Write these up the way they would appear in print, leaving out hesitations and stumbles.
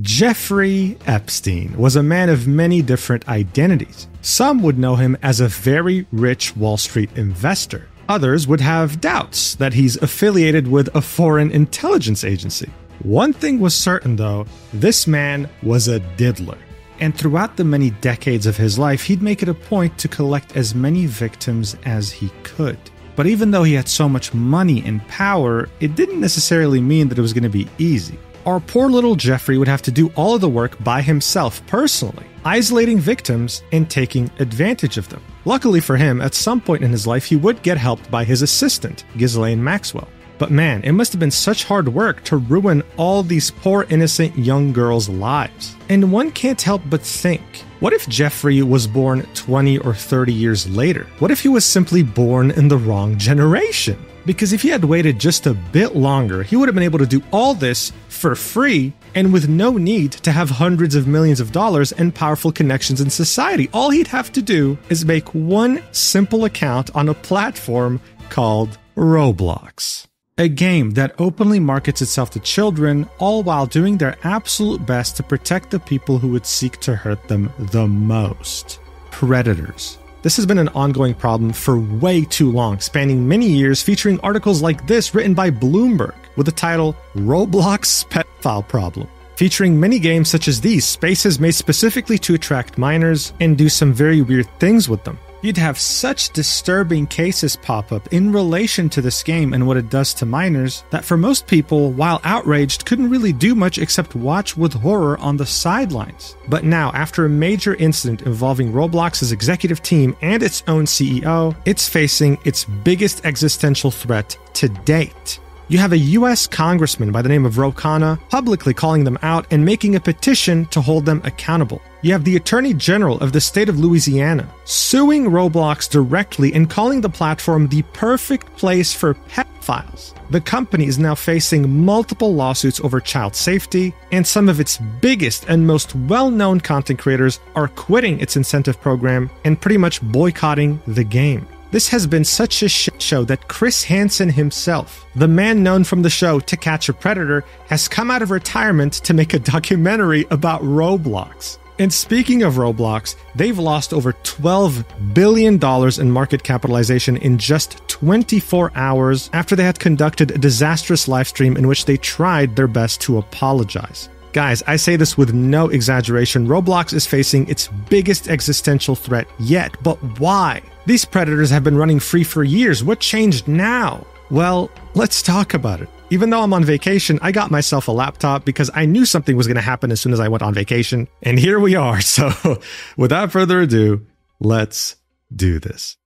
Jeffrey Epstein was a man of many different identities. Some would know him as a very rich Wall Street investor. Others would have doubts that he's affiliated with a foreign intelligence agency. One thing was certain, though, this man was a diddler. And throughout the many decades of his life, he'd make it a point to collect as many victims as he could. But even though he had so much money and power, it didn't necessarily mean that it was going to be easy. Our poor little Jeffrey would have to do all of the work by himself personally, isolating victims and taking advantage of them. Luckily for him, at some point in his life, he would get helped by his assistant, Ghislaine Maxwell. But man, it must have been such hard work to ruin all these poor innocent young girls' lives. And one can't help but think, what if Jeffrey was born 20 or 30 years later? What if he was simply born in the wrong generation? Because if he had waited just a bit longer, he would have been able to do all this for free and with no need to have hundreds of millions of dollars and powerful connections in society. All he'd have to do is make one simple account on a platform called Roblox. A game that openly markets itself to children, all while doing their absolute best to protect the people who would seek to hurt them the most. Predators. This has been an ongoing problem for way too long, spanning many years, featuring articles like this written by Bloomberg with the title Roblox Pedophile Problem. Featuring many games such as these, spaces made specifically to attract minors and do some very weird things with them. You'd have such disturbing cases pop up in relation to this game and what it does to minors that for most people, while outraged, couldn't really do much except watch with horror on the sidelines. But now, after a major incident involving Roblox's executive team and its own CEO, it's facing its biggest existential threat to date. You have a US congressman by the name of Ro Khanna publicly calling them out and making a petition to hold them accountable. You have the Attorney General of the state of Louisiana suing Roblox directly and calling the platform the perfect place for pedophiles. The company is now facing multiple lawsuits over child safety, and some of its biggest and most well-known content creators are quitting its incentive program and pretty much boycotting the game. This has been such a shit show that Chris Hansen himself, the man known from the show To Catch a Predator, has come out of retirement to make a documentary about Roblox. And speaking of Roblox, they've lost over $12 billion in market capitalization in just 24 hours after they had conducted a disastrous live stream in which they tried their best to apologize. Guys, I say this with no exaggeration, Roblox is facing its biggest existential threat yet, but why? These predators have been running free for years. What changed now? Well, let's talk about it. Even though I'm on vacation, I got myself a laptop because I knew something was going to happen as soon as I went on vacation. And here we are. So without further ado, let's do this.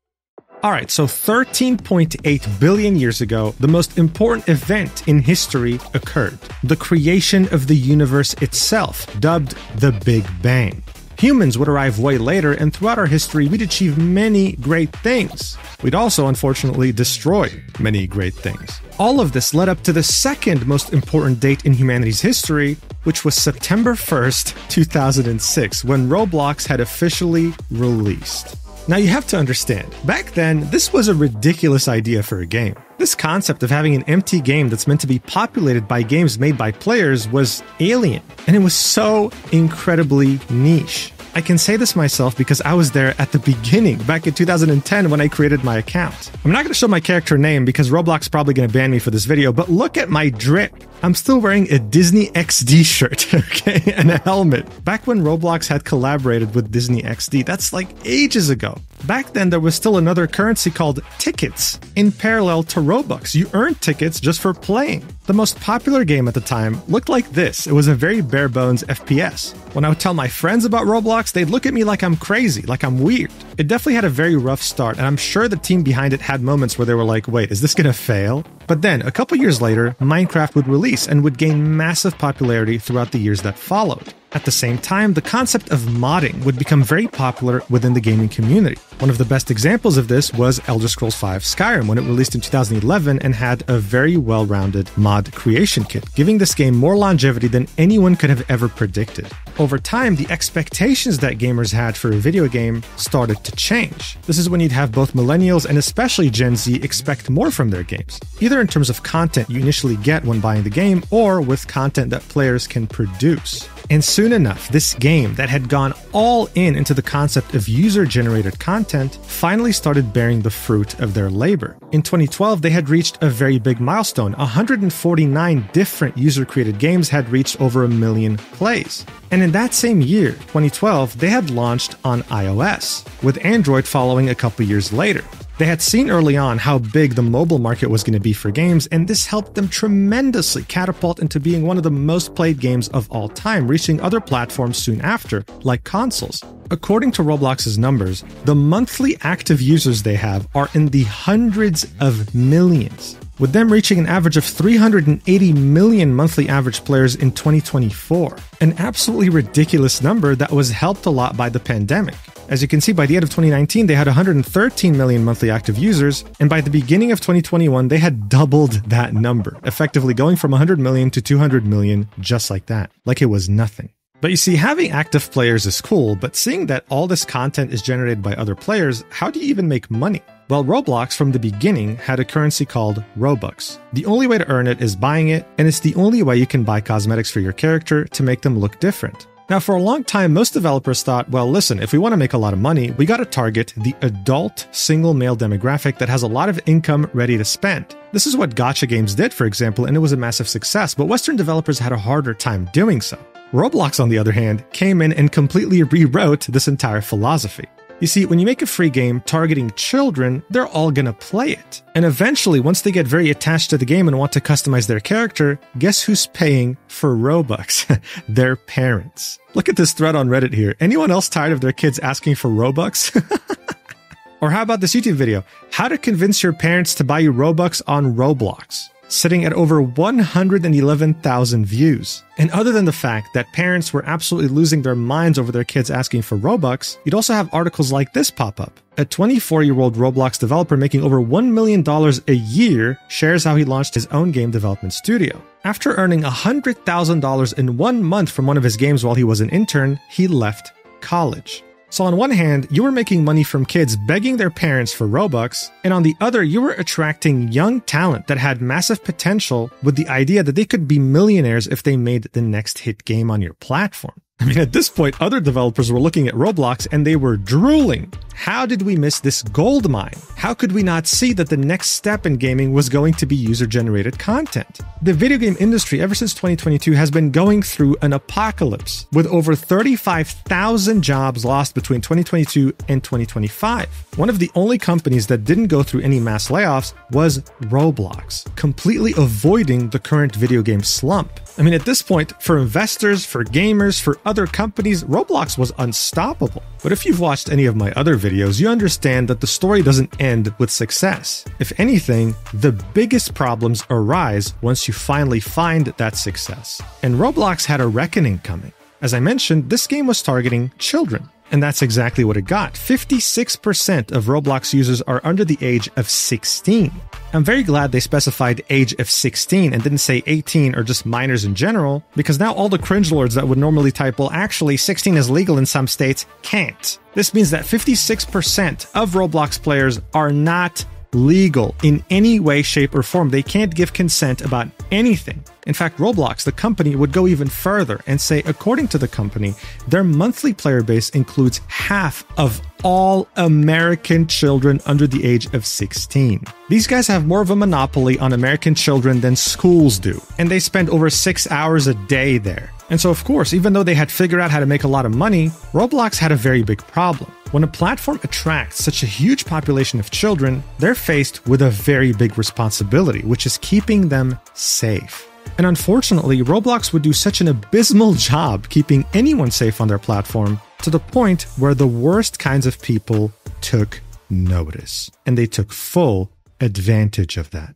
All right, so 13.8 billion years ago, the most important event in history occurred. The creation of the universe itself, dubbed the Big Bang. Humans would arrive way later, and throughout our history, we'd achieve many great things. We'd also, unfortunately, destroy many great things. All of this led up to the second most important date in humanity's history, which was September 1st, 2006, when Roblox had officially released. Now you have to understand, back then, this was a ridiculous idea for a game. This concept of having an empty game that's meant to be populated by games made by players was alien, and it was so incredibly niche. I can say this myself because I was there at the beginning, back in 2010 when I created my account. I'm not going to show my character name because Roblox is probably going to ban me for this video, but look at my drip. I'm still wearing a Disney XD shirt, okay, and a helmet. Back when Roblox had collaborated with Disney XD, that's like ages ago. Back then, there was still another currency called tickets, in parallel to Robux. You earned tickets just for playing. The most popular game at the time looked like this. It was a very bare bones FPS. When I would tell my friends about Roblox, they'd look at me like I'm crazy, like I'm weird. It definitely had a very rough start, and I'm sure the team behind it had moments where they were like, wait, is this gonna fail? But then, a couple years later, Minecraft would release and would gain massive popularity throughout the years that followed. At the same time, the concept of modding would become very popular within the gaming community. One of the best examples of this was Elder Scrolls V Skyrim when it released in 2011 and had a very well-rounded mod creation kit, giving this game more longevity than anyone could have ever predicted. Over time, the expectations that gamers had for a video game started to change. This is when you'd have both millennials and especially Gen Z expect more from their games, either in terms of content you initially get when buying the game or with content that players can produce. And soon enough, this game that had gone all into the concept of user-generated content finally started bearing the fruit of their labor. In 2012, they had reached a very big milestone. 149 different user-created games had reached over 1 million plays. And in that same year, 2012, they had launched on iOS, with Android following a couple years later. They had seen early on how big the mobile market was going to be for games, and this helped them tremendously catapult into being one of the most played games of all time, reaching other platforms soon after, like consoles. According to Roblox's numbers, the monthly active users they have are in the hundreds of millions, with them reaching an average of 380 million monthly average players in 2024. An absolutely ridiculous number that was helped a lot by the pandemic. As you can see, by the end of 2019, they had 113 million monthly active users, and by the beginning of 2021, they had doubled that number, effectively going from 100 million to 200 million just like that, like it was nothing. But you see, having active players is cool, but seeing that all this content is generated by other players, how do you even make money? Well, Roblox from the beginning had a currency called Robux. The only way to earn it is buying it, and it's the only way you can buy cosmetics for your character to make them look different. Now, for a long time, most developers thought, well, listen, if we want to make a lot of money, we got to target the adult single male demographic that has a lot of income ready to spend. This is what gacha games did, for example, and it was a massive success, but Western developers had a harder time doing so. Roblox, on the other hand, came in and completely rewrote this entire philosophy. You see, when you make a free game targeting children, they're all gonna play it. And eventually, once they get very attached to the game and want to customize their character, guess who's paying for Robux? Their parents. Look at this thread on Reddit here. Anyone else tired of their kids asking for Robux? Or how about this YouTube video? How to convince your parents to buy you Robux on Roblox. Sitting at over 111,000 views. And other than the fact that parents were absolutely losing their minds over their kids asking for Robux, you'd also have articles like this pop up. A 24-year-old Roblox developer making over $1 million a year shares how he launched his own game development studio. After earning $100,000 in 1 month from one of his games while he was an intern, he left college. So on one hand, you were making money from kids begging their parents for Robux, and on the other, you were attracting young talent that had massive potential with the idea that they could be millionaires if they made the next hit game on your platform. I mean, at this point, other developers were looking at Roblox and they were drooling. How did we miss this gold mine? How could we not see that the next step in gaming was going to be user-generated content? The video game industry, ever since 2022, has been going through an apocalypse, with over 35,000 jobs lost between 2022 and 2025. One of the only companies that didn't go through any mass layoffs was Roblox, completely avoiding the current video game slump. I mean, at this point, for investors, for gamers, for other companies, Roblox was unstoppable. But if you've watched any of my other videos, you understand that the story doesn't end with success. If anything, the biggest problems arise once you finally find that success. And Roblox had a reckoning coming. As I mentioned, this game was targeting children. And that's exactly what it got. 56% of Roblox users are under the age of 16. I'm very glad they specified age of 16 and didn't say 18 or just minors in general, because now all the cringe lords that would normally type, well, actually 16 is legal in some states, can't. This means that 56% of Roblox players are not legal in any way, shape, or form. They can't give consent about anything. In fact, Roblox, the company, would go even further and say, according to the company, their monthly player base includes half of all American children under the age of 16. These guys have more of a monopoly on American children than schools do, and they spend over 6 hours a day there. And so, of course, even though they had figured out how to make a lot of money, Roblox had a very big problem. When a platform attracts such a huge population of children, they're faced with a very big responsibility, which is keeping them safe. And unfortunately, Roblox would do such an abysmal job keeping anyone safe on their platform to the point where the worst kinds of people took notice. And they took full advantage of that.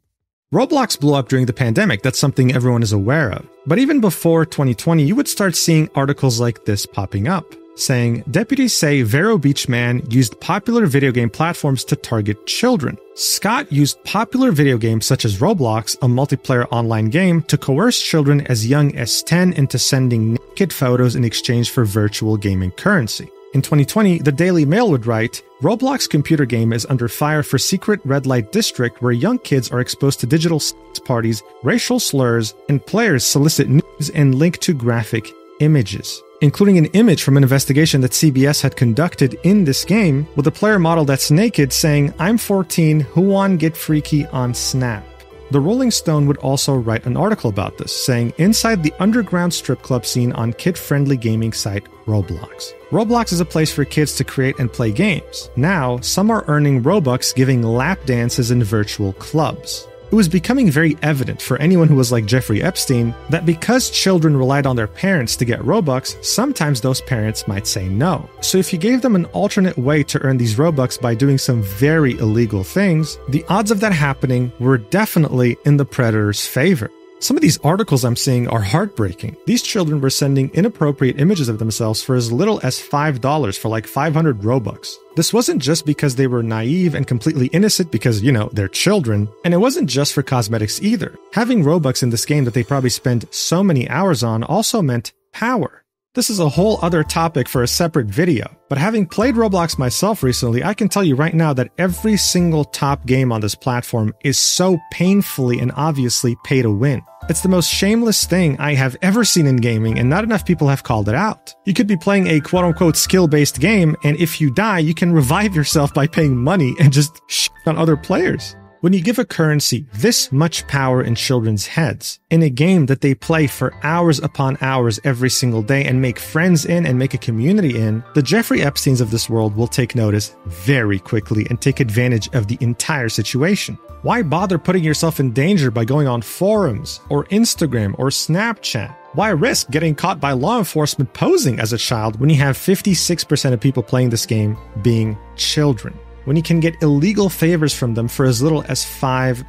Roblox blew up during the pandemic. That's something everyone is aware of. But even before 2020, you would start seeing articles like this popping up, saying, deputies say Vero Beach man used popular video game platforms to target children. Scott used popular video games such as Roblox, a multiplayer online game, to coerce children as young as 10 into sending naked photos in exchange for virtual gaming currency. In 2020, the Daily Mail would write, Roblox computer game is under fire for secret red light district where young kids are exposed to digital sex parties, racial slurs, and players solicit nudes and link to graphic images, including an image from an investigation that CBS had conducted in this game with a player model that's naked saying, "I'm 14, who want get freaky on Snap?" The Rolling Stone would also write an article about this, saying, "Inside the underground strip club scene on kid-friendly gaming site Roblox. Roblox is a place for kids to create and play games. Now, some are earning Robux giving lap dances in virtual clubs." It was becoming very evident for anyone who was like Jeffrey Epstein that because children relied on their parents to get Robux, sometimes those parents might say no. So if you gave them an alternate way to earn these Robux by doing some very illegal things, the odds of that happening were definitely in the predator's favor. Some of these articles I'm seeing are heartbreaking. These children were sending inappropriate images of themselves for as little as $5 for like 500 Robux. This wasn't just because they were naive and completely innocent because, they're children. And it wasn't just for cosmetics either. Having Robux in this game that they probably spend so many hours on also meant power. This is a whole other topic for a separate video, but having played Roblox myself recently, I can tell you right now that every single top game on this platform is so painfully and obviously pay to win. It's the most shameless thing I have ever seen in gaming, and not enough people have called it out. You could be playing a quote-unquote skill-based game, and if you die, you can revive yourself by paying money and just shit on other players. When you give a currency this much power in children's heads, in a game that they play for hours upon hours every single day and make friends in and make a community in, the Jeffrey Epsteins of this world will take notice very quickly and take advantage of the entire situation. Why bother putting yourself in danger by going on forums or Instagram or Snapchat? Why risk getting caught by law enforcement posing as a child when you have 56% of people playing this game being children? When you can get illegal favors from them for as little as $5.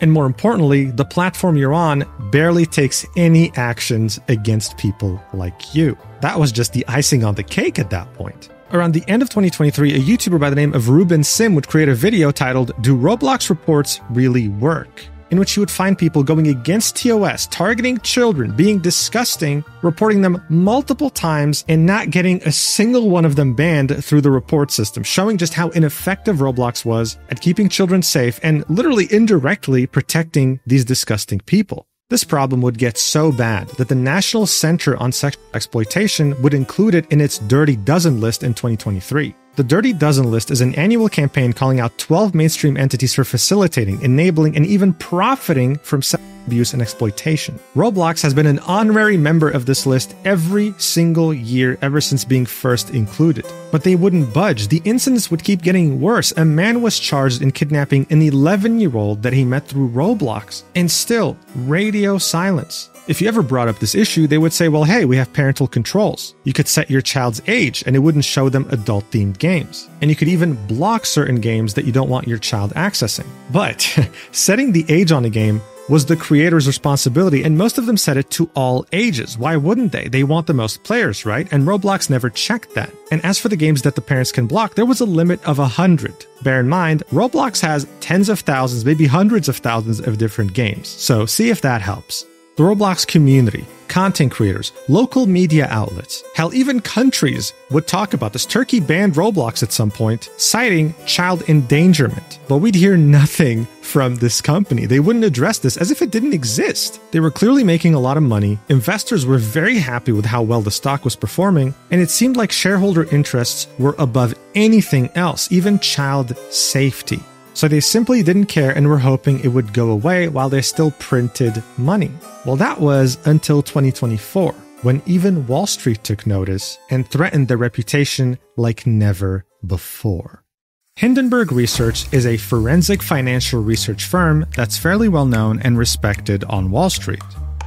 And more importantly, the platform you're on barely takes any actions against people like you. That was just the icing on the cake at that point. Around the end of 2023, a YouTuber by the name of Ruben Sim would create a video titled, "Do Roblox Reports Really Work?" in which you would find people going against TOS, targeting children, being disgusting, reporting them multiple times, and not getting a single one of them banned through the report system, showing just how ineffective Roblox was at keeping children safe and literally indirectly protecting these disgusting people. This problem would get so bad that the National Center on Sexual Exploitation would include it in its Dirty Dozen list in 2023. The Dirty Dozen list is an annual campaign calling out 12 mainstream entities for facilitating, enabling, and even profiting from sexual abuse and exploitation. Roblox has been an honorary member of this list every single year ever since being first included. But they wouldn't budge. The incidents would keep getting worse. A man was charged in kidnapping an 11-year-old that he met through Roblox. And still, radio silence. If you ever brought up this issue, they would say, well, hey, we have parental controls. You could set your child's age and it wouldn't show them adult-themed games. And you could even block certain games that you don't want your child accessing. But setting the age on a game was the creator's responsibility, and most of them set it to all ages. Why wouldn't they? They want the most players, right? And Roblox never checked that. And as for the games that the parents can block, there was a limit of 100. Bear in mind, Roblox has tens of thousands, maybe hundreds of thousands of different games. So see if that helps. The Roblox community, content creators, local media outlets, hell, even countries would talk about this. Turkey banned Roblox at some point, citing child endangerment. But we'd hear nothing from this company. They wouldn't address this as if it didn't exist. They were clearly making a lot of money. Investors were very happy with how well the stock was performing, and it seemed like shareholder interests were above anything else, even child safety. So they simply didn't care and were hoping it would go away while they still printed money. Well, that was until 2024, when even Wall Street took notice and threatened their reputation like never before. Hindenburg Research is a forensic financial research firm that's fairly well known and respected on Wall Street.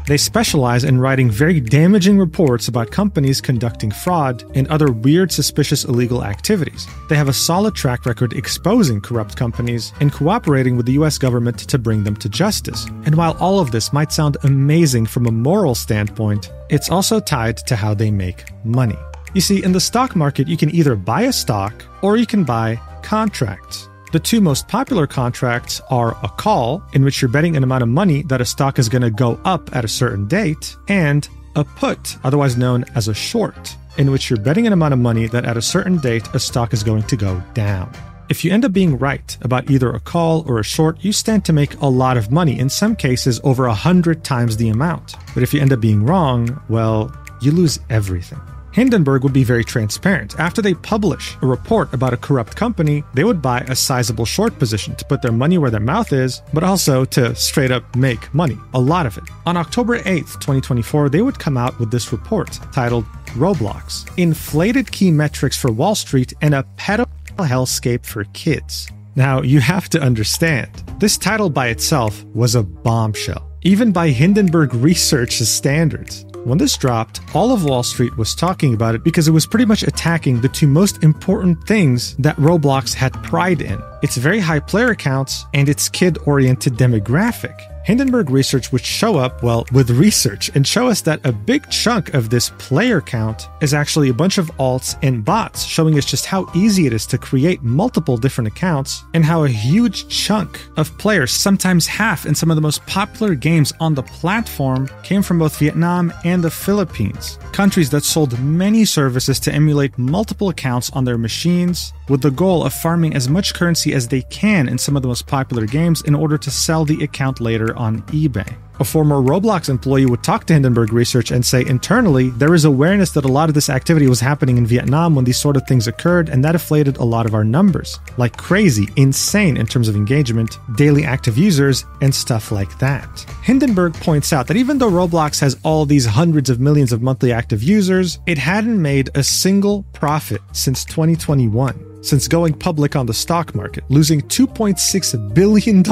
They specialize in writing very damaging reports about companies conducting fraud and other weird, suspicious, illegal activities. They have a solid track record exposing corrupt companies and cooperating with the US government to bring them to justice. And while all of this might sound amazing from a moral standpoint, it's also tied to how they make money. You see, in the stock market, you can either buy a stock or you can buy contracts. The two most popular contracts are a call, in which you're betting an amount of money that a stock is going to go up at a certain date, and a put, otherwise known as a short, in which you're betting an amount of money that at a certain date a stock is going to go down. If you end up being right about either a call or a short, you stand to make a lot of money, in some cases over 100 times the amount. But if you end up being wrong, well, you lose everything. Hindenburg would be very transparent. After they publish a report about a corrupt company, they would buy a sizable short position to put their money where their mouth is, but also to straight up make money, a lot of it. On October 8th, 2024, they would come out with this report titled Roblox, Inflated Key Metrics for Wall Street and a Pedophile Hellscape for Kids. Now, you have to understand, this title by itself was a bombshell, even by Hindenburg Research's standards. When this dropped, all of Wall Street was talking about it because it was pretty much attacking the two most important things that Roblox had pride in: its very high player counts and its kid-oriented demographic. Hindenburg Research would show up, well, with research and show us that a big chunk of this player count is actually a bunch of alts and bots, showing us just how easy it is to create multiple different accounts and how a huge chunk of players, sometimes half in some of the most popular games on the platform, came from both Vietnam and the Philippines, countries that sold many services to emulate multiple accounts on their machines with the goal of farming as much currency as they can in some of the most popular games in order to sell the account later on eBay. A former Roblox employee would talk to Hindenburg Research and say internally, there is awareness that a lot of this activity was happening in Vietnam when these sort of things occurred, and that inflated a lot of our numbers. Like crazy, insane in terms of engagement, daily active users, and stuff like that. Hindenburg points out that even though Roblox has all these hundreds of millions of monthly active users, it hadn't made a single profit since 2021. Since going public on the stock market, losing $2.6 billion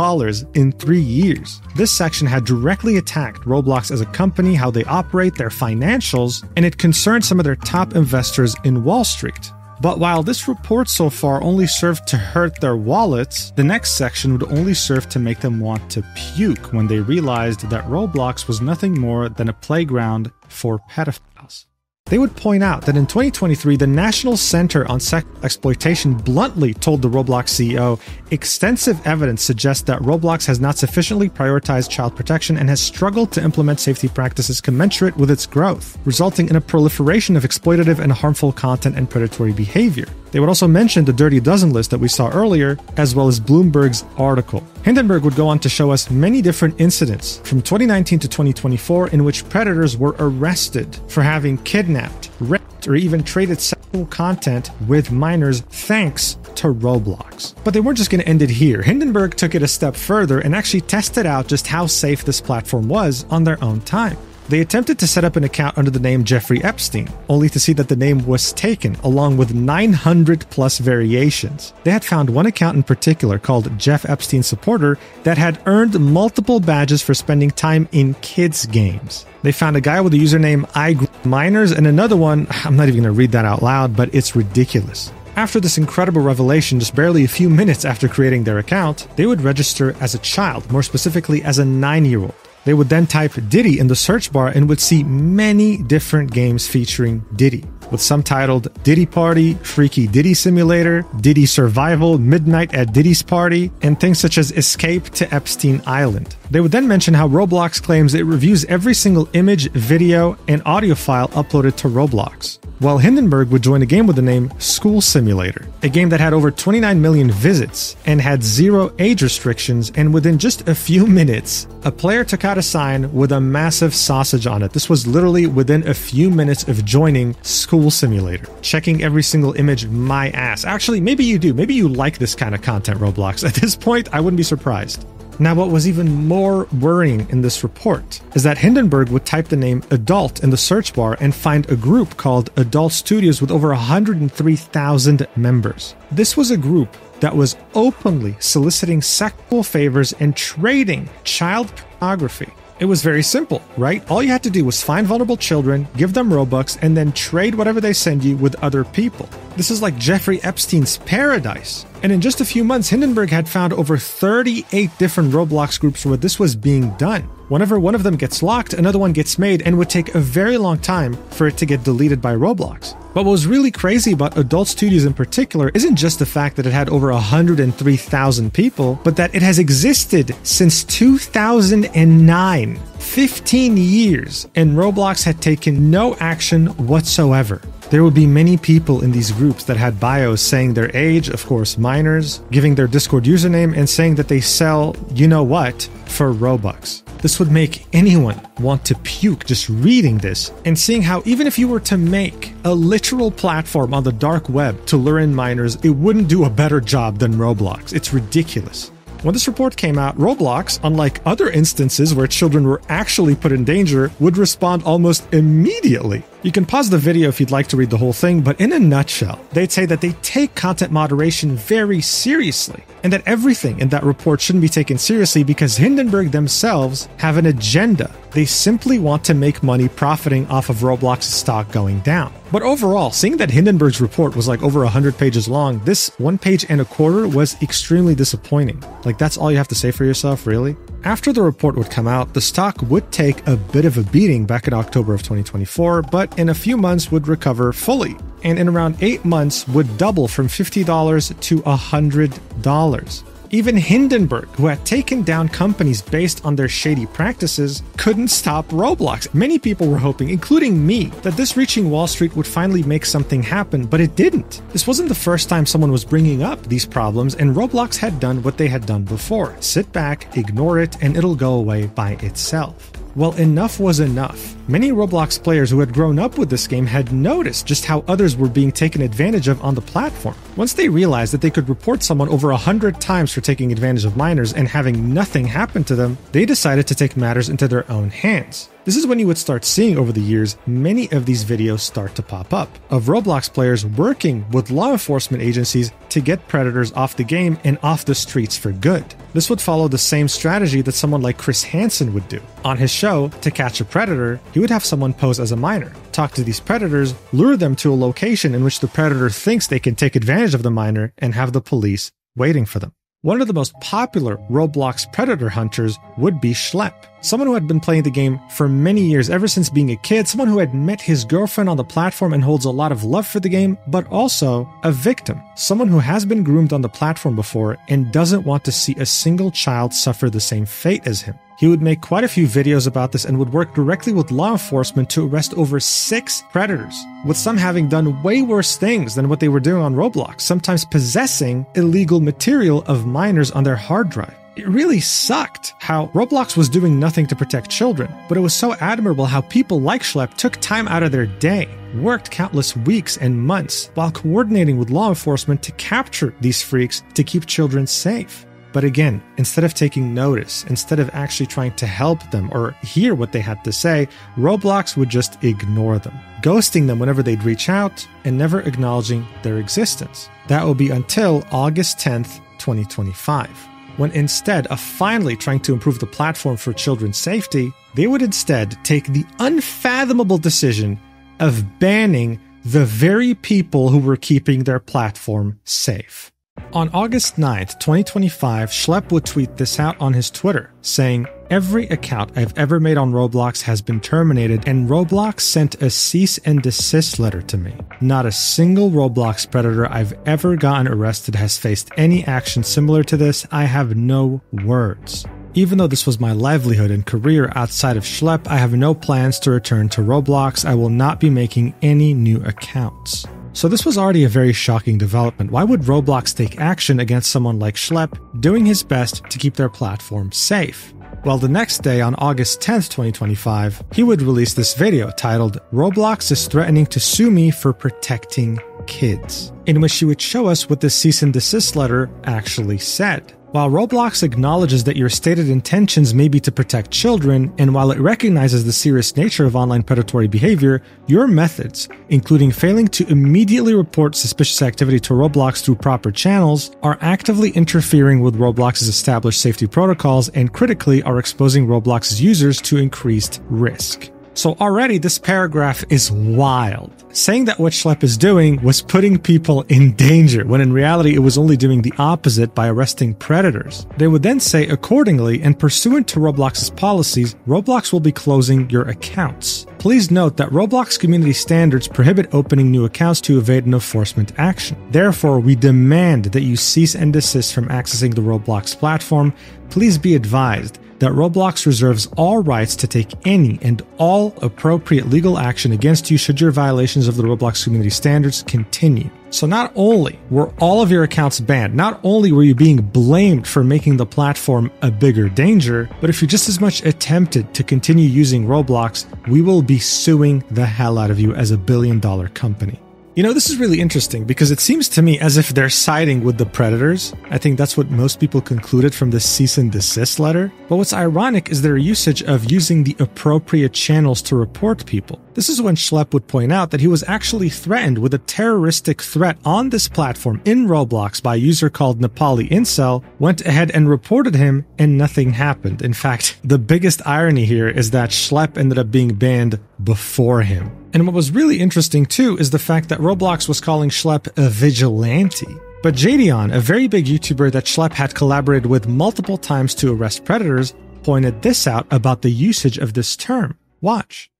in 3 years. This section had directly attacked Roblox as a company, how they operate, their financials, and it concerned some of their top investors in Wall Street. But while this report so far only served to hurt their wallets, the next section would only serve to make them want to puke when they realized that Roblox was nothing more than a playground for pedophiles. They would point out that in 2023, the National Center on Sex Exploitation bluntly told the Roblox CEO, extensive evidence suggests that Roblox has not sufficiently prioritized child protection and has struggled to implement safety practices commensurate with its growth, resulting in a proliferation of exploitative and harmful content and predatory behavior. They would also mention the Dirty Dozen list that we saw earlier, as well as Bloomberg's article. Hindenburg would go on to show us many different incidents from 2019 to 2024 in which predators were arrested for having kidnapped, raped, or even traded sexual content with minors thanks to Roblox. But they weren't just going to end it here. Hindenburg took it a step further and actually tested out just how safe this platform was on their own time. They attempted to set up an account under the name Jeffrey Epstein, only to see that the name was taken, along with 900 plus variations. They had found one account in particular called Jeff Epstein Supporter that had earned multiple badges for spending time in kids' games. They found a guy with the username iGrowMinors and another one, I'm not even going to read that out loud, but it's ridiculous. After this incredible revelation, just barely a few minutes after creating their account, they would register as a child, more specifically as a 9-year-old. They would then type Diddy in the search bar and would see many different games featuring Diddy, with some titled Diddy Party, Freaky Diddy Simulator, Diddy Survival, Midnight at Diddy's Party, and things such as Escape to Epstein Island. They would then mention how Roblox claims it reviews every single image, video, and audio file uploaded to Roblox. While Hindenburg would join a game with the name School Simulator, a game that had over 29 million visits and had 0 age restrictions, and within just a few minutes, a player took out a sign with a massive sausage on it. This was literally within a few minutes of joining School Simulator. Checking every single image, my ass. Actually, maybe you do. Maybe you like this kind of content, Roblox. At this point, I wouldn't be surprised. Now, what was even more worrying in this report is that Hindenburg would type the name adult in the search bar and find a group called Adult Studios with over 103,000 members. This was a group that was openly soliciting sexual favors and trading child pornography. It was very simple, right? All you had to do was find vulnerable children, give them Robux, and then trade whatever they send you with other people. This is like Jeffrey Epstein's paradise. And in just a few months, Hindenburg had found over 38 different Roblox groups where this was being done. Whenever one of them gets locked, another one gets made, and would take a very long time for it to get deleted by Roblox. But what was really crazy about Adult Studios in particular isn't just the fact that it had over 103,000 people, but that it has existed since 2009. 15 years, and Roblox had taken no action whatsoever. There would be many people in these groups that had bios saying their age, of course minors, giving their Discord username, and saying that they sell you-know-what for Robux. This would make anyone want to puke just reading this and seeing how even if you were to make a literal platform on the dark web to lure in minors, it wouldn't do a better job than Roblox. It's ridiculous. When this report came out, Roblox, unlike other instances where children were actually put in danger, would respond almost immediately. You can pause the video if you'd like to read the whole thing, but in a nutshell, they'd say that they take content moderation very seriously, and that everything in that report shouldn't be taken seriously because Hindenburg themselves have an agenda. They simply want to make money profiting off of Roblox's stock going down. But overall, seeing that Hindenburg's report was like over 100 pages long, this 1 page and a quarter was extremely disappointing. Like, that's all you have to say for yourself, really? After the report would come out, the stock would take a bit of a beating back in October of 2024, but in a few months would recover fully, and in around 8 months would double from $50 to $100. Even Hindenburg, who had taken down companies based on their shady practices, couldn't stop Roblox. Many people were hoping, including me, that this reaching Wall Street would finally make something happen, but it didn't. This wasn't the first time someone was bringing up these problems, and Roblox had done what they had done before. Sit back, ignore it, and it'll go away by itself. Well, enough was enough. Many Roblox players who had grown up with this game had noticed just how others were being taken advantage of on the platform. Once they realized that they could report someone over 100 times for taking advantage of minors and having nothing happen to them, they decided to take matters into their own hands. This is when you would start seeing over the years many of these videos start to pop up of Roblox players working with law enforcement agencies to get predators off the game and off the streets for good. This would follow the same strategy that someone like Chris Hansen would do. On his show, To Catch a Predator, he would have someone pose as a minor, talk to these predators, lure them to a location in which the predator thinks they can take advantage of the minor, and have the police waiting for them. One of the most popular Roblox predator hunters would be Schlep, someone who had been playing the game for many years, ever since being a kid, someone who had met his girlfriend on the platform and holds a lot of love for the game, but also a victim, someone who has been groomed on the platform before and doesn't want to see a single child suffer the same fate as him. He would make quite a few videos about this and would work directly with law enforcement to arrest over 6 predators, with some having done way worse things than what they were doing on Roblox, sometimes possessing illegal material of minors on their hard drive. It really sucked how Roblox was doing nothing to protect children, but it was so admirable how people like Schlep took time out of their day, worked countless weeks and months while coordinating with law enforcement to capture these freaks to keep children safe. But again, instead of taking notice, instead of actually trying to help them or hear what they had to say, Roblox would just ignore them, ghosting them whenever they'd reach out and never acknowledging their existence. That will be until August 10th, 2025, when instead of finally trying to improve the platform for children's safety, they would instead take the unfathomable decision of banning the very people who were keeping their platform safe. On August 9th, 2025, Schlep would tweet this out on his Twitter, saying, "Every account I've ever made on Roblox has been terminated, and Roblox sent a cease and desist letter to me. Not a single Roblox predator I've ever gotten arrested has faced any action similar to this. I have no words. Even though this was my livelihood and career outside of Schlep, I have no plans to return to Roblox. I will not be making any new accounts." So this was already a very shocking development. Why would Roblox take action against someone like Schlep doing his best to keep their platform safe? Well, the next day, on August 10th, 2025, he would release this video titled, "Roblox is threatening to sue me for protecting kids," in which he would show us what the cease and desist letter actually said. While Roblox acknowledges that your stated intentions may be to protect children, and while it recognizes the serious nature of online predatory behavior, your methods, including failing to immediately report suspicious activity to Roblox through proper channels, are actively interfering with Roblox's established safety protocols and critically are exposing Roblox's users to increased risk. So already this paragraph is wild, saying that what Schlep is doing was putting people in danger, when in reality it was only doing the opposite by arresting predators. They would then say, accordingly, and pursuant to Roblox's policies, Roblox will be closing your accounts. Please note that Roblox community standards prohibit opening new accounts to evade an enforcement action. Therefore, we demand that you cease and desist from accessing the Roblox platform. Please be advised that Roblox reserves all rights to take any and all appropriate legal action against you should your violations of the Roblox community standards continue. So not only were all of your accounts banned, not only were you being blamed for making the platform a bigger danger, but if you just as much attempted to continue using Roblox, we will be suing the hell out of you as a billion-dollar company. You know, this is really interesting because it seems to me as if they're siding with the predators. I think that's what most people concluded from the cease and desist letter. But what's ironic is their usage of using the appropriate channels to report people. This is when Schlep would point out that he was actually threatened with a terroristic threat on this platform in Roblox by a user called Nepali Incel, went ahead and reported him, and nothing happened. In fact, the biggest irony here is that Schlep ended up being banned before him. And what was really interesting too is the fact that Roblox was calling Schlep a vigilante. But Jadion, a very big YouTuber that Schlep had collaborated with multiple times to arrest predators, pointed this out about the usage of this term. Watch.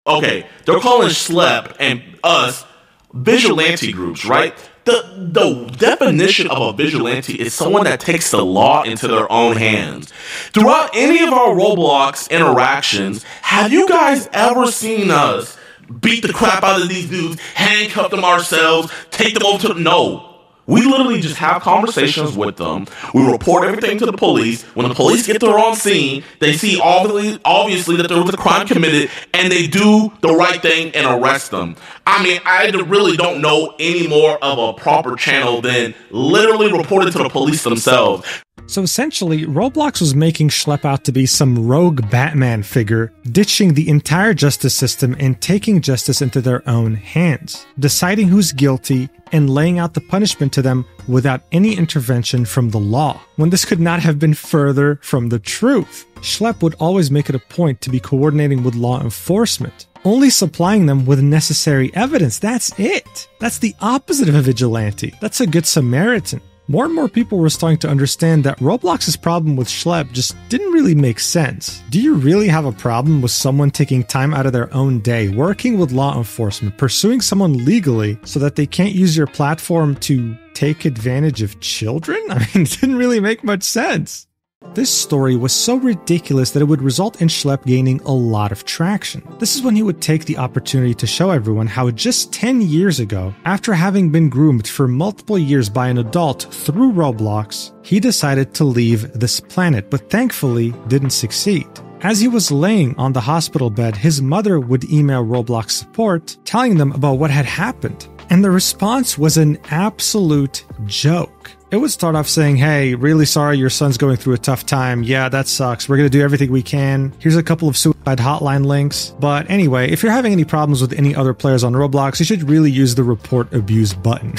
Okay, they're calling Schlep and us vigilante groups, right? The definition of a vigilante is someone that takes the law into their own hands. Throughout any of our Roblox interactions, have you guys ever seen us beat the crap out of these dudes, handcuff them ourselves, take them over to no. We literally just have conversations with them. We report everything to the police. When the police get there on scene, they see obviously that there was a crime committed, and they do the right thing and arrest them. I mean, I really don't know any more of a proper channel than literally reporting to the police themselves. So essentially, Roblox was making Schlep out to be some rogue Batman figure, ditching the entire justice system and taking justice into their own hands, deciding who's guilty and laying out the punishment to them without any intervention from the law, when this could not have been further from the truth. Schlep would always make it a point to be coordinating with law enforcement, only supplying them with necessary evidence. That's it. That's the opposite of a vigilante. That's a good Samaritan. More and more people were starting to understand that Roblox's problem with Schlep just didn't really make sense. Do you really have a problem with someone taking time out of their own day, working with law enforcement, pursuing someone legally so that they can't use your platform to take advantage of children? I mean, it didn't really make much sense. This story was so ridiculous that it would result in Schlep gaining a lot of traction. This is when he would take the opportunity to show everyone how just 10 years ago, after having been groomed for multiple years by an adult through Roblox, he decided to leave this planet, but thankfully didn't succeed. As he was laying on the hospital bed, his mother would email Roblox support, telling them about what had happened. And the response was an absolute joke. It would start off saying, hey, really sorry your son's going through a tough time. Yeah, that sucks. We're going to do everything we can. Here's a couple of suicide hotline links. But anyway, if you're having any problems with any other players on Roblox, you should really use the report abuse button.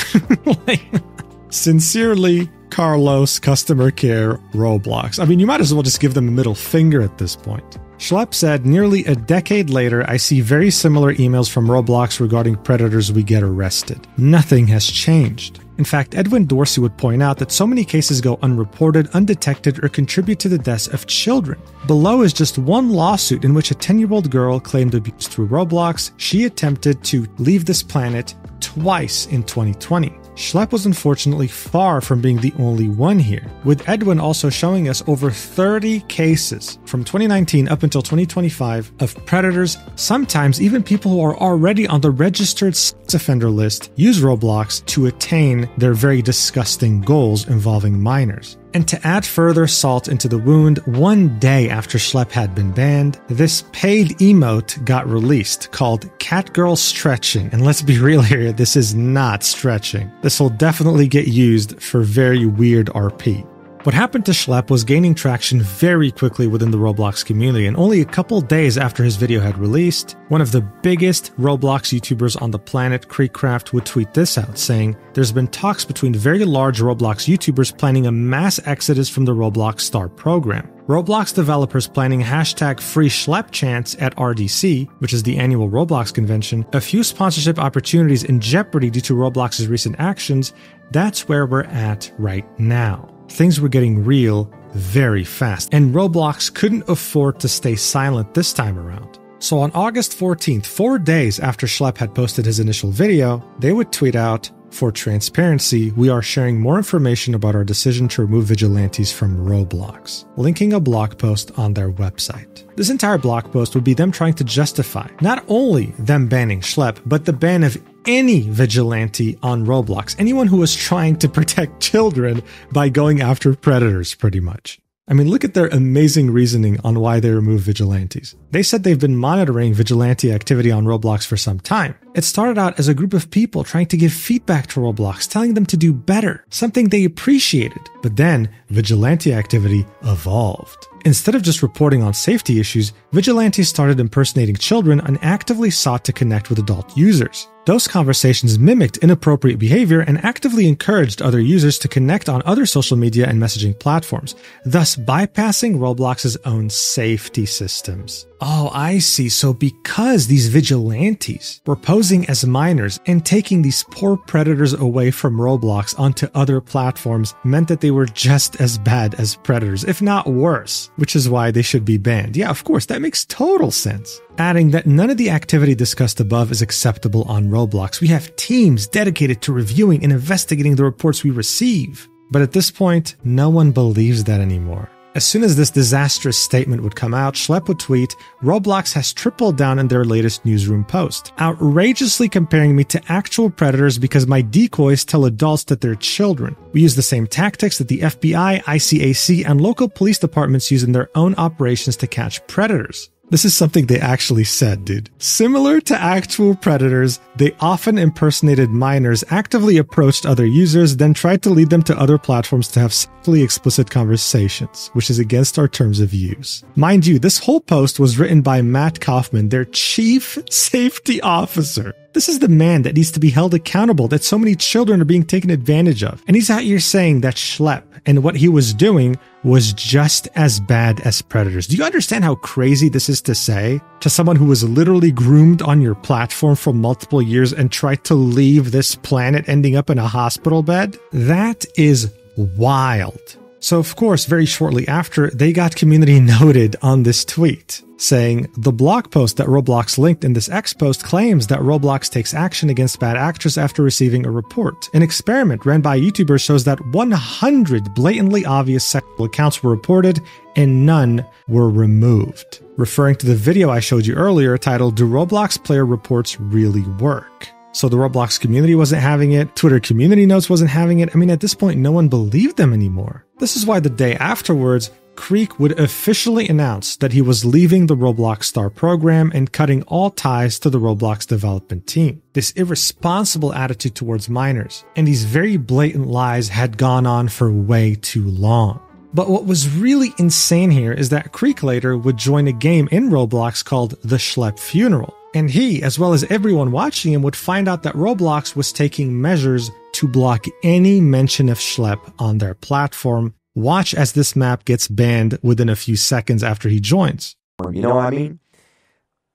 Sincerely, Carlos, customer care, Roblox. I mean, you might as well just give them a middle finger at this point. Schlep said, nearly a decade later, I see very similar emails from Roblox regarding predators we get arrested. Nothing has changed. In fact, Edwin Dorsey would point out that so many cases go unreported, undetected, or contribute to the deaths of children. Below is just one lawsuit in which a 10-year-old girl claimed abuse through Roblox. She attempted to leave this planet twice in 2020. Schlep was unfortunately far from being the only one here, with Edwin also showing us over 30 cases from 2019 up until 2025 of predators, sometimes even people who are already on the registered sex offender list, use Roblox to attain their very disgusting goals involving minors. And to add further salt into the wound, one day after Schlep had been banned, this paid emote got released called Catgirl Stretching. And let's be real here, this is not stretching. This will definitely get used for very weird RP. What happened to Schlep was gaining traction very quickly within the Roblox community, and only a couple days after his video had released, one of the biggest Roblox YouTubers on the planet, Creekcraft, would tweet this out, saying, there's been talks between very large Roblox YouTubers planning a mass exodus from the Roblox Star program. Roblox developers planning hashtag free Schlep chants at RDC, which is the annual Roblox convention, a few sponsorship opportunities in jeopardy due to Roblox's recent actions. That's where we're at right now. Things were getting real very fast, and Roblox couldn't afford to stay silent this time around. So on August 14th, 4 days after Schlep had posted his initial video, they would tweet out, "For transparency, we are sharing more information about our decision to remove vigilantes from Roblox," linking a blog post on their website. This entire blog post would be them trying to justify not only them banning Schlep, but the ban of any vigilante on Roblox, anyone who was trying to protect children by going after predators, pretty much. I mean, look at their amazing reasoning on why they remove vigilantes. They said they've been monitoring vigilante activity on Roblox for some time. It started out as a group of people trying to give feedback to Roblox, telling them to do better, something they appreciated. But then, vigilante activity evolved. Instead of just reporting on safety issues, vigilantes started impersonating children and actively sought to connect with adult users. Those conversations mimicked inappropriate behavior and actively encouraged other users to connect on other social media and messaging platforms, thus bypassing Roblox's own safety systems. Oh, I see. So because these vigilantes were posing as minors and taking these poor predators away from Roblox onto other platforms meant that they were just as bad as predators, if not worse, which is why they should be banned. Yeah, of course, that makes total sense. Adding that none of the activity discussed above is acceptable on Roblox. We have teams dedicated to reviewing and investigating the reports we receive. But at this point, no one believes that anymore. As soon as this disastrous statement would come out, Schlep would tweet, "Roblox has tripled down in their latest newsroom post, outrageously comparing me to actual predators because my decoys tell adults that they're children. We use the same tactics that the FBI, ICAC, and local police departments use in their own operations to catch predators." This is something they actually said, dude. Similar to actual predators, they often impersonated minors, actively approached other users, then tried to lead them to other platforms to have sexually explicit conversations, which is against our terms of use. Mind you, this whole post was written by Matt Kaufman, their chief safety officer. This is the man that needs to be held accountable that so many children are being taken advantage of. And he's out here saying that Schlep and what he was doing was just as bad as predators. Do you understand how crazy this is to say to someone who was literally groomed on your platform for multiple years and tried to leave this planet ending up in a hospital bed? That is wild. So of course, very shortly after, they got community noted on this tweet, saying, "The blog post that Roblox linked in this X post claims that Roblox takes action against bad actors after receiving a report. An experiment ran by a YouTuber shows that 100 blatantly obvious sexual accounts were reported and none were removed." Referring to the video I showed you earlier titled, "Do Roblox player reports really work?" So the Roblox community wasn't having it, Twitter community notes wasn't having it. I mean, at this point, no one believed them anymore. This is why the day afterwards, Creek would officially announce that he was leaving the Roblox Star program and cutting all ties to the Roblox development team. This irresponsible attitude towards minors and these very blatant lies had gone on for way too long. But what was really insane here is that Creek later would join a game in Roblox called The Schlep Funeral. And he, as well as everyone watching him, would find out that Roblox was taking measures to block any mention of Schlep on their platform. Watch as this map gets banned within a few seconds after he joins. You know what I mean?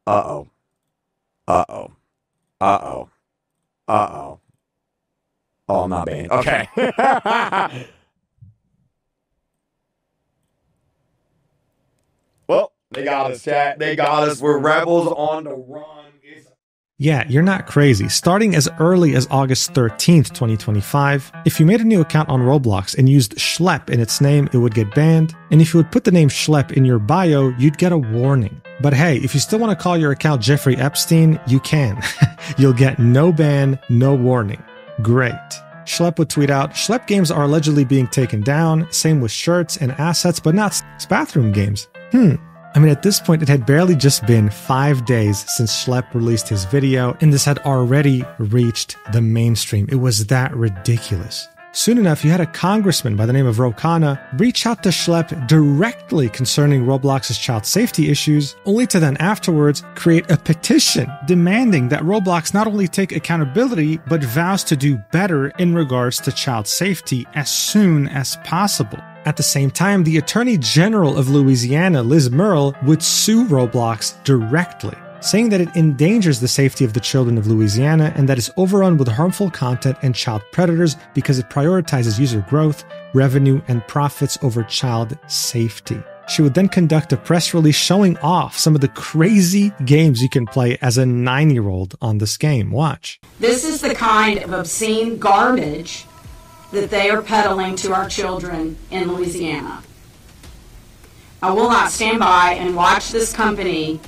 Uh-oh. Uh-oh. Uh-oh. Uh-oh. Oh, I'm not banned. Okay. Well, they got us, chat. They got us. We're rebels on the run. Yeah, you're not crazy. Starting as early as August 13th, 2025, if you made a new account on Roblox and used Schlep in its name, it would get banned. And if you would put the name Schlep in your bio, you'd get a warning. But hey, if you still want to call your account Jeffrey Epstein, you can. You'll get no ban, no warning. Great. Schlep would tweet out, "Schlep games are allegedly being taken down. Same with shirts and assets, but not bathroom games." I mean, at this point, it had barely just been 5 days since Schlep released his video, and this had already reached the mainstream. It was that ridiculous. Soon enough, you had a congressman by the name of Ro Khanna reach out to Schlep directly concerning Roblox's child safety issues, only to then afterwards create a petition demanding that Roblox not only take accountability, but vows to do better in regards to child safety as soon as possible. At the same time, the Attorney General of Louisiana, Liz Murrill, would sue Roblox directly, saying that it endangers the safety of the children of Louisiana and that it's overrun with harmful content and child predators because it prioritizes user growth, revenue, and profits over child safety. She would then conduct a press release showing off some of the crazy games you can play as a 9-year-old on this game. Watch. This is the kind of obscene garbage that they are peddling to our children in Louisiana. I will not stand by and watch this company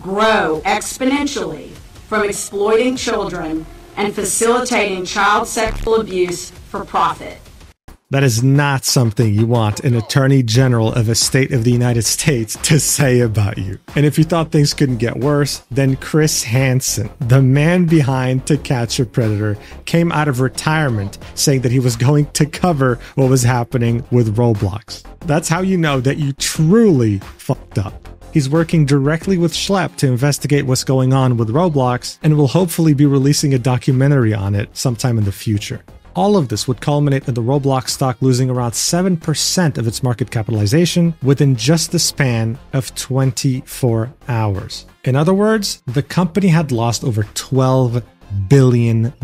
grow exponentially from exploiting children and facilitating child sexual abuse for profit. That is not something you want an Attorney General of a state of the United States to say about you. And if you thought things couldn't get worse, then Chris Hansen, the man behind To Catch a Predator, came out of retirement saying that he was going to cover what was happening with Roblox. That's how you know that you truly fucked up. He's working directly with Schlep to investigate what's going on with Roblox and will hopefully be releasing a documentary on it sometime in the future. All of this would culminate in the Roblox stock losing around 7% of its market capitalization within just the span of 24 hours. In other words, the company had lost over $12 billion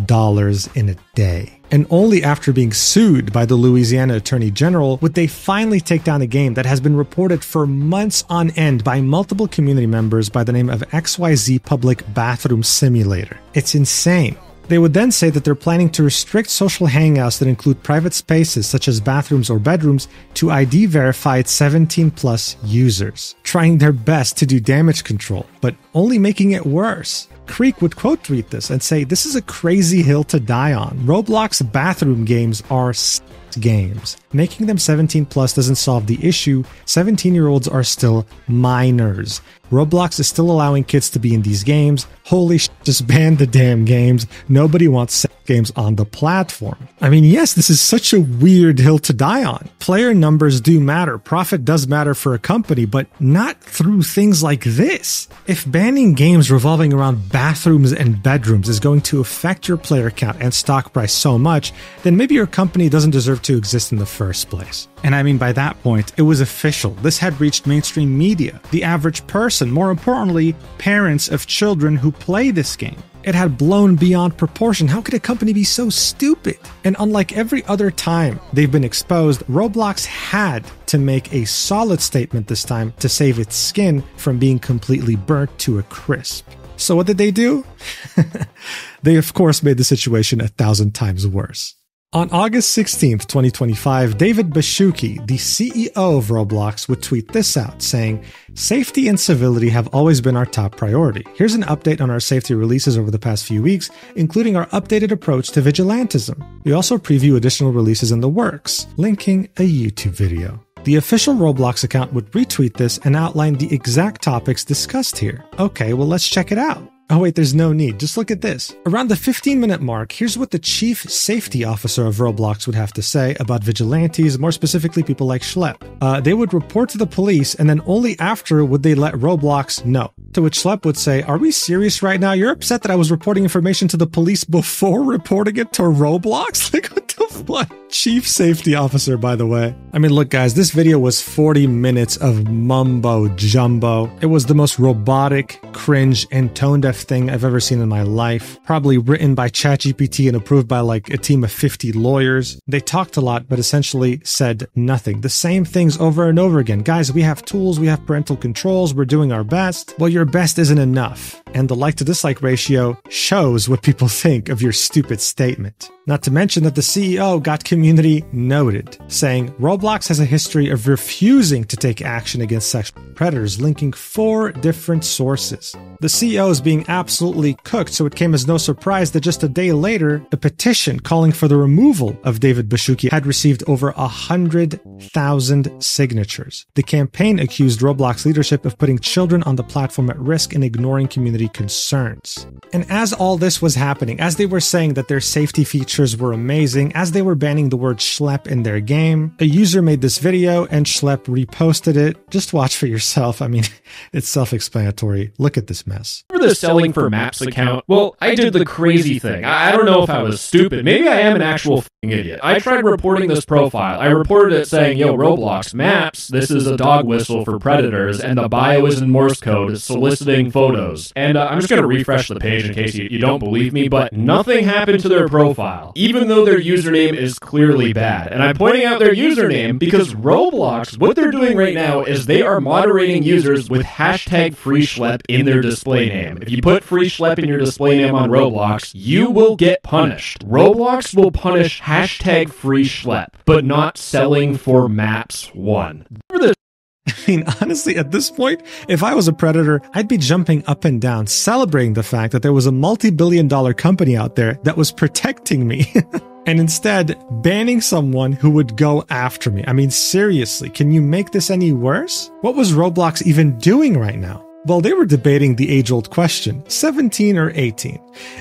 in a day. And only after being sued by the Louisiana Attorney General would they finally take down a game that has been reported for months on end by multiple community members by the name of XYZ Public Bathroom Simulator. It's insane. They would then say that they're planning to restrict social hangouts that include private spaces such as bathrooms or bedrooms to ID verified 17+ users, trying their best to do damage control, but only making it worse. Creek would quote tweet this and say, "This is a crazy hill to die on. Roblox bathroom games are games. Making them 17+ doesn't solve the issue. 17-year-olds are still minors. Roblox is still allowing kids to be in these games. Holy shit, just ban the damn games. Nobody wants sex games on the platform." I mean, yes, this is such a weird hill to die on. Player numbers do matter. Profit does matter for a company, but not through things like this. If banning games revolving around bathrooms and bedrooms is going to affect your player count and stock price so much, then maybe your company doesn't deserve to exist in the first place. And I mean, by that point, it was official. This had reached mainstream media, the average person, more importantly, parents of children who play this game. It had blown beyond proportion. How could a company be so stupid? And unlike every other time they've been exposed, Roblox had to make a solid statement this time to save its skin from being completely burnt to a crisp. So what did they do? They, of course, made the situation 1,000 times worse. On August 16th, 2025, David Baszucki, the CEO of Roblox, would tweet this out, saying, "Safety and civility have always been our top priority. Here's an update on our safety releases over the past few weeks, including our updated approach to vigilantism. We also preview additional releases in the works," linking a YouTube video. The official Roblox account would retweet this and outline the exact topics discussed here. Okay, well, let's check it out. Oh wait, there's no need. Just look at this. Around the 15-minute mark, here's what the chief safety officer of Roblox would have to say about vigilantes, more specifically people like Schlep. They would report to the police, and then only after would they let Roblox know. To which Schlep would say, "Are we serious right now? You're upset that I was reporting information to the police before reporting it to Roblox?" Like, what the fuck? Chief safety officer, by the way. I mean, look guys, this video was 40 minutes of mumbo jumbo. It was the most robotic, cringe, and tone-deaf thing I've ever seen in my life. Probably written by ChatGPT and approved by like a team of 50 lawyers. They talked a lot, but essentially said nothing. The same things over and over again. Guys, we have tools, we have parental controls, we're doing our best. Well, your best isn't enough. And the like to dislike ratio shows what people think of your stupid statement. Not to mention that the CEO got community noted, saying Roblox has a history of refusing to take action against sexual predators, linking 4 different sources. The CEO is being absolutely cooked, so it came as no surprise that just a day later, a petition calling for the removal of David Baszucki had received over 100,000 signatures. The campaign accused Roblox leadership of putting children on the platform at risk and ignoring community concerns. And as all this was happening, as they were saying that their safety features were amazing, as they were banning the word Schlep in their game, a user made this video and Schlep reposted it. Just watch for yourself. I mean, it's self-explanatory. Look at this mess. Remember the Selling for Maps account? Well, I did the crazy thing. I don't know if I was stupid. Maybe I am an actual idiot. I tried reporting this profile. I reported it saying, "Yo, Roblox Maps, this is a dog whistle for predators, and the bio is in Morse code, soliciting photos." And I'm just going to refresh the page in case you don't believe me, but nothing happened to their profile. profile, even though their username is clearly bad. And I'm pointing out their username because Roblox, what they're doing right now is they are moderating users with hashtag free Schlep in their display name. If you put free Schlep in your display name on Roblox, you will get punished. Roblox will punish hashtag free Schlep, but not selling for Maps 1. I mean, honestly, at this point, if I was a predator, I'd be jumping up and down, celebrating the fact that there was a multi-billion-dollar company out there that was protecting me. And instead, banning someone who would go after me. I mean, seriously, can you make this any worse? What was Roblox even doing right now? Well, they were debating the age-old question, 17 or 18.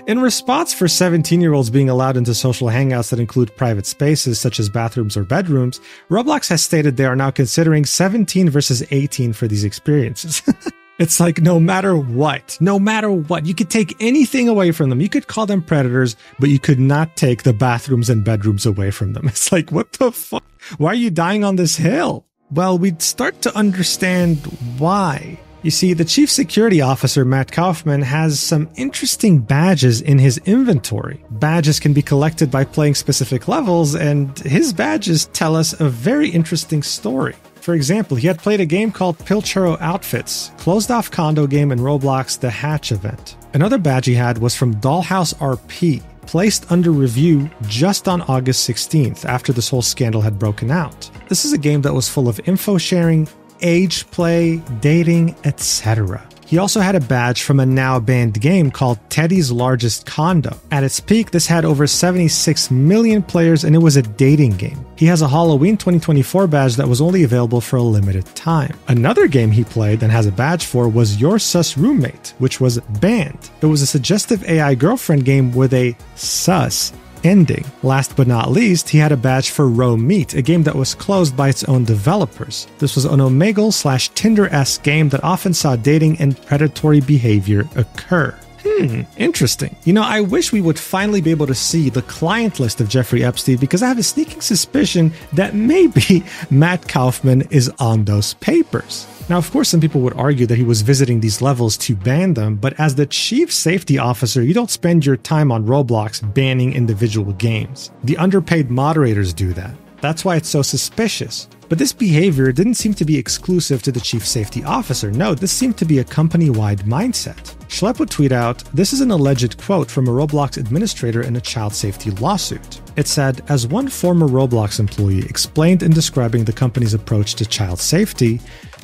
In response for 17-year-olds being allowed into social hangouts that include private spaces such as bathrooms or bedrooms, Roblox has stated they are now considering 17 versus 18 for these experiences. It's like no matter what, you could take anything away from them. You could call them predators, but you could not take the bathrooms and bedrooms away from them. It's like, what the fuck? Why are you dying on this hill? Well, we'd start to understand why. You see, the chief security officer, Matt Kaufman, has some interesting badges in his inventory. Badges can be collected by playing specific levels, and his badges tell us a very interesting story. For example, he had played a game called Pilchero Outfits, closed-off condo game in Roblox The Hatch event. Another badge he had was from Dollhouse RP, placed under review just on August 16th, after this whole scandal had broken out. This is a game that was full of info sharing, age play, dating, etc. He also had a badge from a now banned game called Teddy's Largest Condo. At its peak, this had over 76 million players and it was a dating game. He has a Halloween 2024 badge that was only available for a limited time. Another game he played and has a badge for was Your Sus Roommate, which was banned. It was a suggestive AI girlfriend game with a sus ending. Last but not least, he had a badge for Row Meet, a game that was closed by its own developers. This was an Omegle/Tinder-esque game that often saw dating and predatory behavior occur. Interesting. You know, I wish we would finally be able to see the client list of Jeffrey Epstein because I have a sneaking suspicion that maybe Matt Kaufman is on those papers. Now, of course, some people would argue that he was visiting these levels to ban them, but as the chief safety officer, you don't spend your time on Roblox banning individual games. The underpaid moderators do that. That's why it's so suspicious. But this behavior didn't seem to be exclusive to the chief safety officer. No, this seemed to be a company-wide mindset. Schlep would tweet out, "This is an alleged quote from a Roblox administrator in a child safety lawsuit." It said, "As one former Roblox employee explained in describing the company's approach to child safety,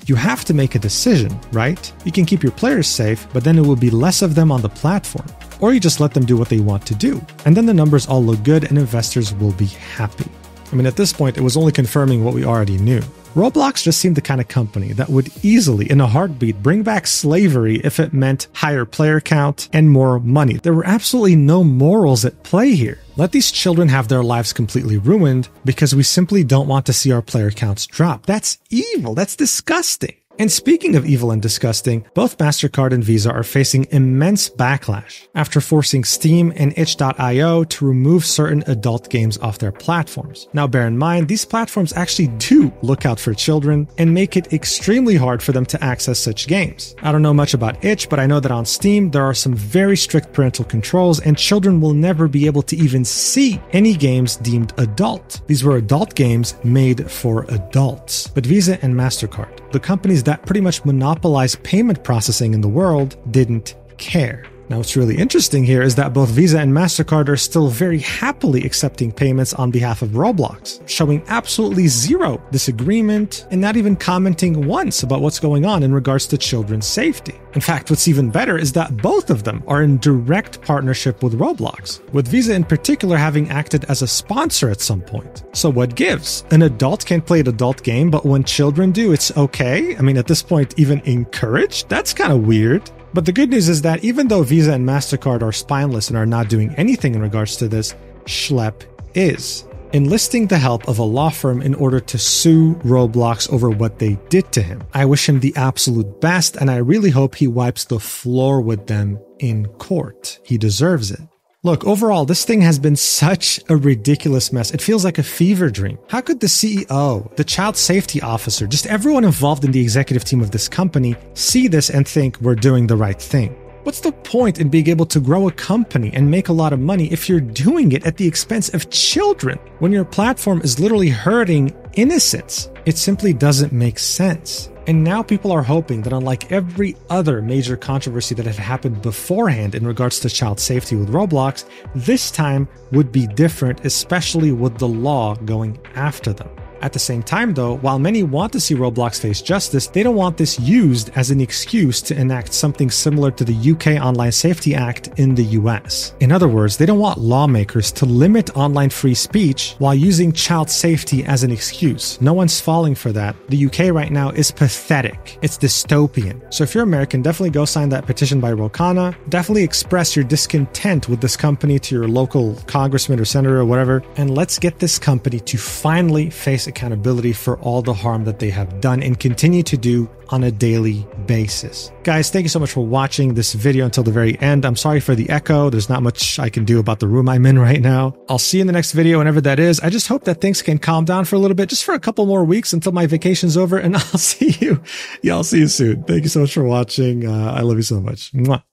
you have to make a decision, right? You can keep your players safe, but then it will be less of them on the platform. Or you just let them do what they want to do. And then the numbers all look good and investors will be happy." I mean, at this point, it was only confirming what we already knew. Roblox just seemed the kind of company that would easily, in a heartbeat, bring back slavery if it meant higher player count and more money. There were absolutely no morals at play here. Let these children have their lives completely ruined because we simply don't want to see our player counts drop. That's evil. That's disgusting. And speaking of evil and disgusting, both MasterCard and Visa are facing immense backlash after forcing Steam and itch.io to remove certain adult games off their platforms. Now bear in mind, these platforms actually do look out for children and make it extremely hard for them to access such games. I don't know much about itch, but I know that on Steam there are some very strict parental controls and children will never be able to even see any games deemed adult. These were adult games made for adults. But Visa and MasterCard, the companies that pretty much monopolize payment processing in the world, didn't care. Now, what's really interesting here is that both Visa and MasterCard are still very happily accepting payments on behalf of Roblox, showing absolutely zero disagreement and not even commenting once about what's going on in regards to children's safety. In fact, what's even better is that both of them are in direct partnership with Roblox, with Visa in particular having acted as a sponsor at some point. So what gives? An adult can't play an adult game, but when children do, it's okay? I mean, at this point, even encouraged? That's kind of weird. But the good news is that even though Visa and MasterCard are spineless and are not doing anything in regards to this, Schlep is enlisting the help of a law firm in order to sue Roblox over what they did to him. I wish him the absolute best, and I really hope he wipes the floor with them in court. He deserves it. Look, overall, this thing has been such a ridiculous mess. It feels like a fever dream. How could the CEO, the child safety officer, just everyone involved in the executive team of this company see this and think we're doing the right thing? What's the point in being able to grow a company and make a lot of money if you're doing it at the expense of children when your platform is literally hurting innocents? It simply doesn't make sense. And now people are hoping that unlike every other major controversy that had happened beforehand in regards to child safety with Roblox, this time would be different, especially with the law going after them. At the same time though, while many want to see Roblox face justice, they don't want this used as an excuse to enact something similar to the UK Online Safety Act in the US. In other words, they don't want lawmakers to limit online free speech while using child safety as an excuse. No one's falling for that. The UK right now is pathetic. It's dystopian. So if you're American, definitely go sign that petition by Rokana. Definitely express your discontent with this company to your local congressman or senator or whatever, and let's get this company to finally face accountability for all the harm that they have done and continue to do on a daily basis. Guys, thank you so much for watching this video until the very end. I'm sorry for the echo. There's not much I can do about the room I'm in right now. I'll see you in the next video, whenever that is. I just hope that things can calm down for a little bit, just for a couple more weeks until my vacation's over, and I'll see you. Yeah, I'll see you soon. Thank you so much for watching. I love you so much. Mwah.